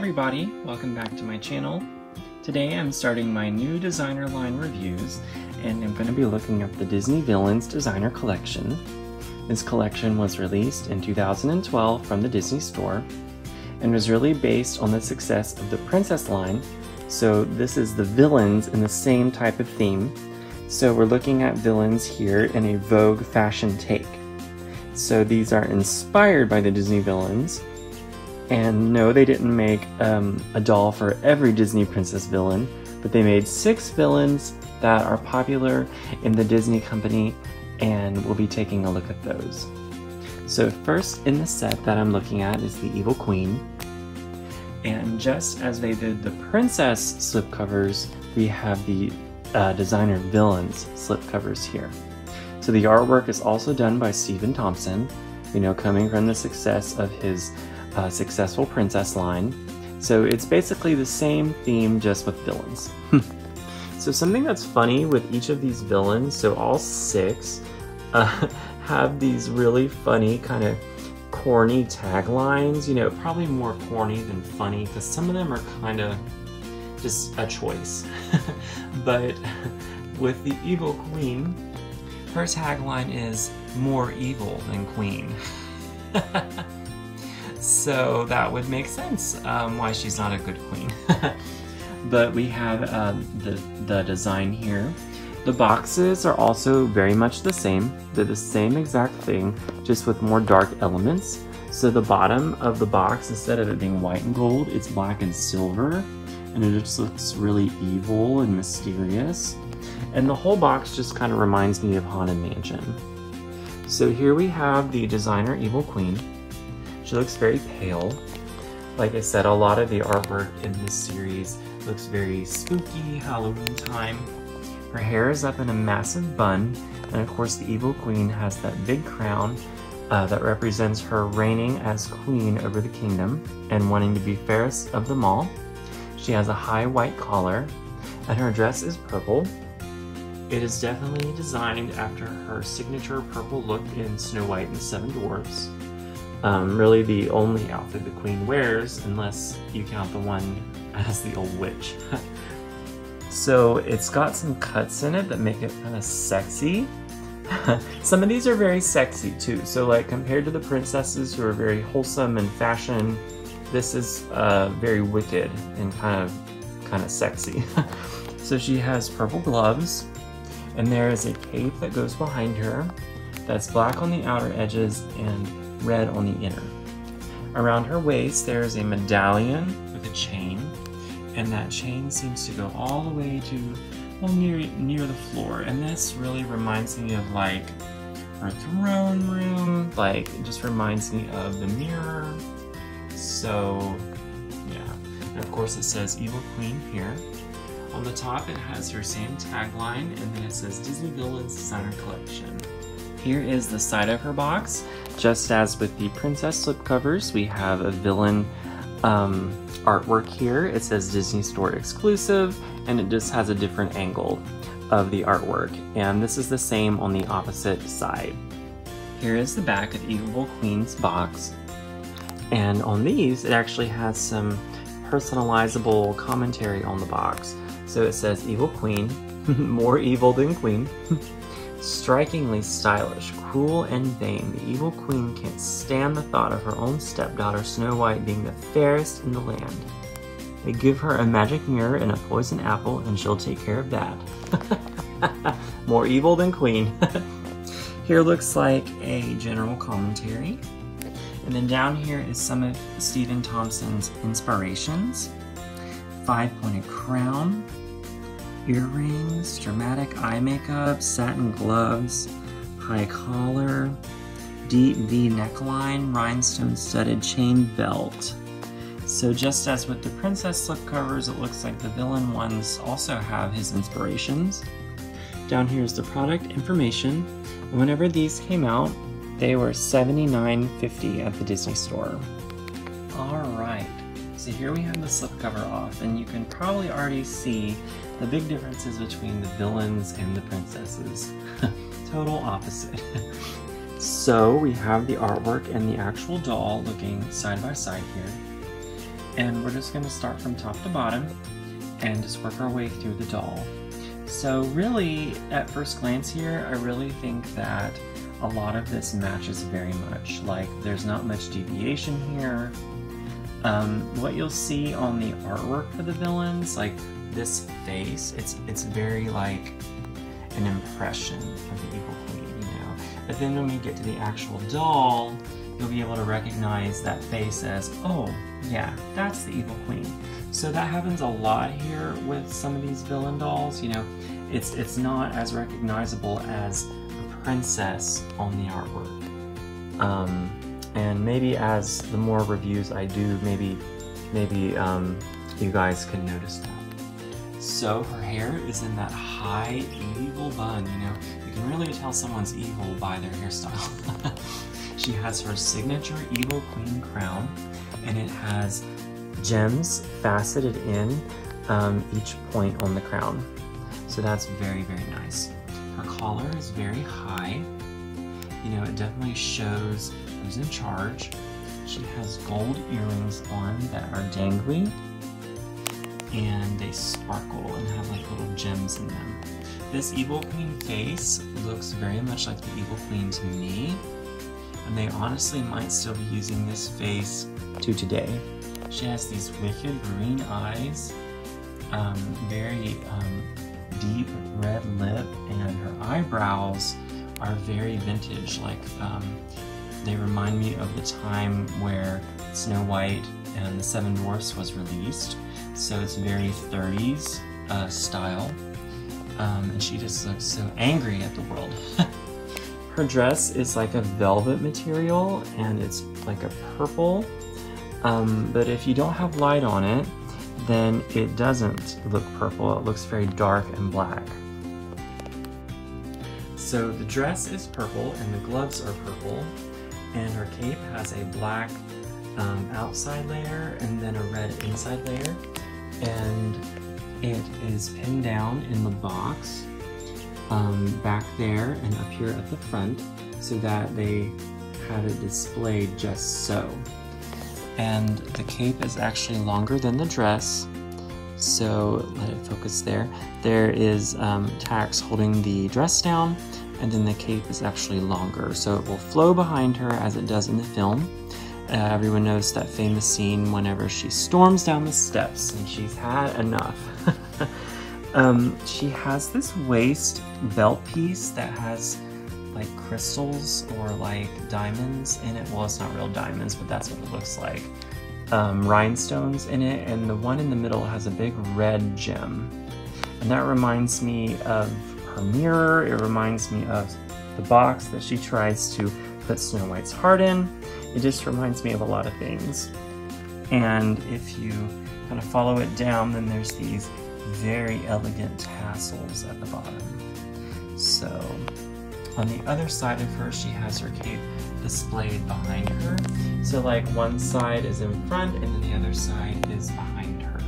everybody, welcome back to my channel. Today I'm starting my new designer line reviews and I'm going to be looking at the Disney Villains Designer Collection. This collection was released in 2012 from the Disney Store and was really based on the success of the Princess line. So this is the villains in the same type of theme. So we're looking at villains here in a Vogue fashion take. So these are inspired by the Disney villains. And no, they didn't make a doll for every Disney princess villain, but they made 6 villains that are popular in the Disney company, and we'll be taking a look at those. So first in the set that I'm looking at is the Evil Queen. And just as they did the princess slipcovers, we have the designer villains slipcovers here. So the artwork is also done by Stephen Thompson, you know, coming from the success of his successful princess line. So it's basically the same theme, just with villains. So something that's funny with each of these villains, so all 6 have these really funny kind of corny taglines, you know, probably more corny than funny because some of them are kind of just a choice. But with the Evil Queen, her tagline is more evil than queen. So that would make sense why she's not a good queen. But we have the design here. The boxes are also very much the same. They're the same exact thing, just with more dark elements. So the bottom of the box, instead of it being white and gold, it's black and silver. And it just looks really evil and mysterious. And the whole box just kind of reminds me of Haunted Mansion. So here we have the designer Evil Queen. She looks very pale. Like I said, a lot of the artwork in this series looks very spooky, Halloween time. Her hair is up in a massive bun, and of course the Evil Queen has that big crown that represents her reigning as queen over the kingdom and wanting to be fairest of them all. She has a high white collar, and her dress is purple. It is definitely designed after her signature purple look in Snow White and the 7 Dwarfs. Really the only outfit the queen wears, unless you count the one as the old witch. So it's got some cuts in it that make it kind of sexy. Some of these are very sexy too, so like compared to the princesses who are very wholesome and fashion, this is very wicked and kind of sexy. So she has purple gloves, and there is a cape that goes behind her that's black on the outer edges and red on the inner. Around her waist there is a medallion with a chain, and that chain seems to go all the way to, well, near the floor, and this really reminds me of like her throne room. Like, it just reminds me of the mirror. So yeah, and of course it says Evil Queen here. On the top it has her same tagline, and then it says Disney Villains Designer Collection. Here is the side of her box. Just as with the princess slipcovers, we have a villain artwork here. It says Disney Store exclusive, and it just has a different angle of the artwork. And this is the same on the opposite side. Here is the back of Evil Queen's box. And on these, it actually has some personalizable commentary on the box. So it says Evil Queen, more evil than queen. Strikingly stylish, cruel and vain, the Evil Queen can't stand the thought of her own stepdaughter Snow White being the fairest in the land. They give her a magic mirror and a poison apple, and she'll take care of that. More evil than queen. Here looks like a general commentary. And then down here is some of Stephen Thompson's inspirations. 5-pointed crown, earrings, dramatic eye makeup, satin gloves, high collar, deep V neckline, rhinestone studded chain belt. So just as with the princess slipcovers, it looks like the villain ones also have his inspirations. Down here is the product information. Whenever these came out, they were $79.50 at the Disney Store. Alright, so here we have the slipcover off, and you can probably already see the big differences between the villains and the princesses. Total opposite. So we have the artwork and the actual doll looking side by side here. And we're just going to start from top to bottom and just work our way through the doll. So really, at first glance here, I really think that a lot of this matches very much. Like, there's not much deviation here. What you'll see on the artwork for the villains, like this face, it's very like an impression of the evil queen, you know. But then when we get to the actual doll, you'll be able to recognize that face as, oh, yeah, that's the evil queen. So that happens a lot here with some of these villain dolls, you know. It's not as recognizable as a princess on the artwork. And maybe as the more reviews I do, maybe you guys can notice that. So her hair is in that high evil bun, you know. You can really tell someone's evil by their hairstyle. She has her signature evil queen crown, and it has gems faceted in each point on the crown. So that's very, very nice. Her collar is very high. You know, it definitely shows who's in charge. She has gold earrings on that are dangly, and they sparkle and have like little gems in them. This evil queen face looks very much like the evil queen to me, and they honestly might still be using this face to today. She has these wicked green eyes, very deep red lip, and her eyebrows are very vintage. Like, they remind me of the time where Snow White and the Seven Dwarfs was released. So it's very 30s style, and she just looks so angry at the world. Her dress is like a velvet material, and it's like a purple, but if you don't have light on it, then it doesn't look purple. It looks very dark and black. So the dress is purple, and the gloves are purple, and her cape has a black outside layer and then a red inside layer, and it is pinned down in the box back there and up here at the front, so that they have it displayed just so. And the cape is actually longer than the dress, so let it focus there. There is tacks holding the dress down, and then the cape is actually longer, so it will flow behind her as it does in the film. Everyone knows that famous scene whenever she storms down the steps and she's had enough. She has this waist belt piece that has like crystals or like diamonds in it. Well, it's not real diamonds, but that's what it looks like. Rhinestones in it, and the one in the middle has a big red gem. And that reminds me of her mirror. It reminds me of the box that she tries to put Snow White's heart in. It just reminds me of a lot of things. And if you kind of follow it down, then there's these very elegant tassels at the bottom. So on the other side of her, she has her cape displayed behind her. So like one side is in front and then the other side is behind her.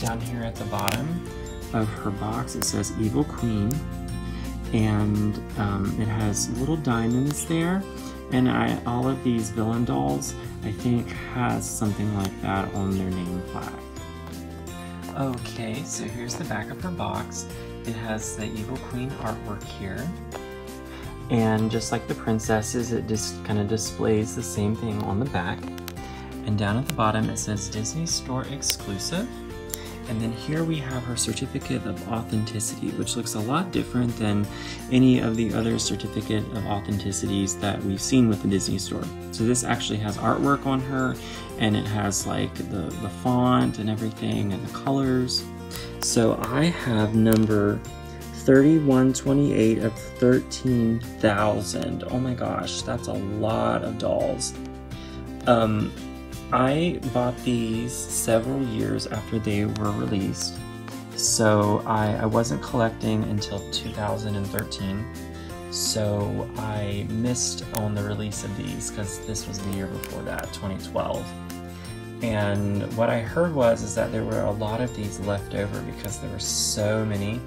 Down here at the bottom of her box, it says Evil Queen, and it has little diamonds there. And all of these villain dolls, I think, has something like that on their name plaque. Okay, so here's the back of her box. It has the Evil Queen artwork here. And just like the princesses, it just kind of displays the same thing on the back. And down at the bottom, it says Disney Store Exclusive. And then here we have her certificate of authenticity, which looks a lot different than any of the other certificate of authenticities that we've seen with the Disney Store. So this actually has artwork on her, and it has like the font and everything and the colors. So I have number 3128 of 13,000. Oh my gosh, that's a lot of dolls. I bought these several years after they were released, so I wasn't collecting until 2013, so I missed on the release of these because this was the year before that, 2012. And what I heard is that there were a lot of these left over because there were so many.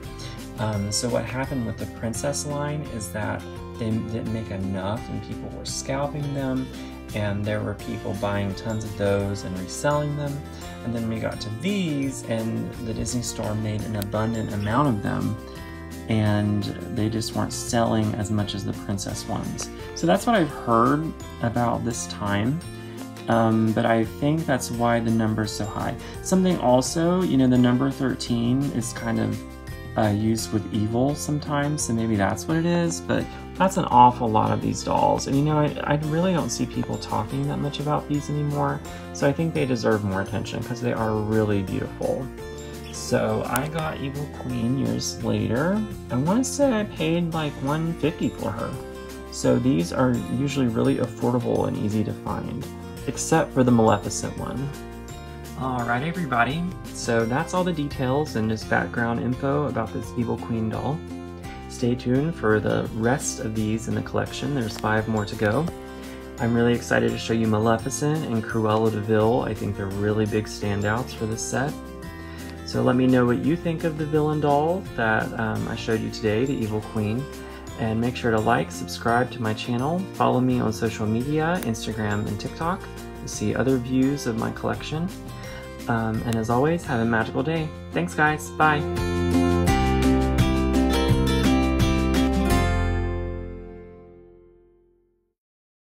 So what happened with the princess line is that they didn't make enough and people were scalping them, and there were people buying tons of those and reselling them. And then we got to these, and the Disney store made an abundant amount of them, and they just weren't selling as much as the princess ones. So that's what I've heard about this time, but I think that's why the number's so high. Something also, you know, the number 13 is kind of used with evil sometimes, so maybe that's what it is, but that's an awful lot of these dolls. And you know, I really don't see people talking that much about these anymore, so I think they deserve more attention because they are really beautiful. So I got Evil Queen years later. I want to say I paid like $150 for her. So these are usually really affordable and easy to find, except for the Maleficent one. Alright everybody, so that's all the details and just background info about this Evil Queen doll. Stay tuned for the rest of these in the collection. There's 5 more to go. I'm really excited to show you Maleficent and Cruella de Vil. I think they're really big standouts for this set. So let me know what you think of the villain doll that I showed you today, the Evil Queen. And make sure to like, subscribe to my channel, follow me on social media, Instagram and TikTok, to see other views of my collection. And as always, have a magical day. Thanks guys, bye!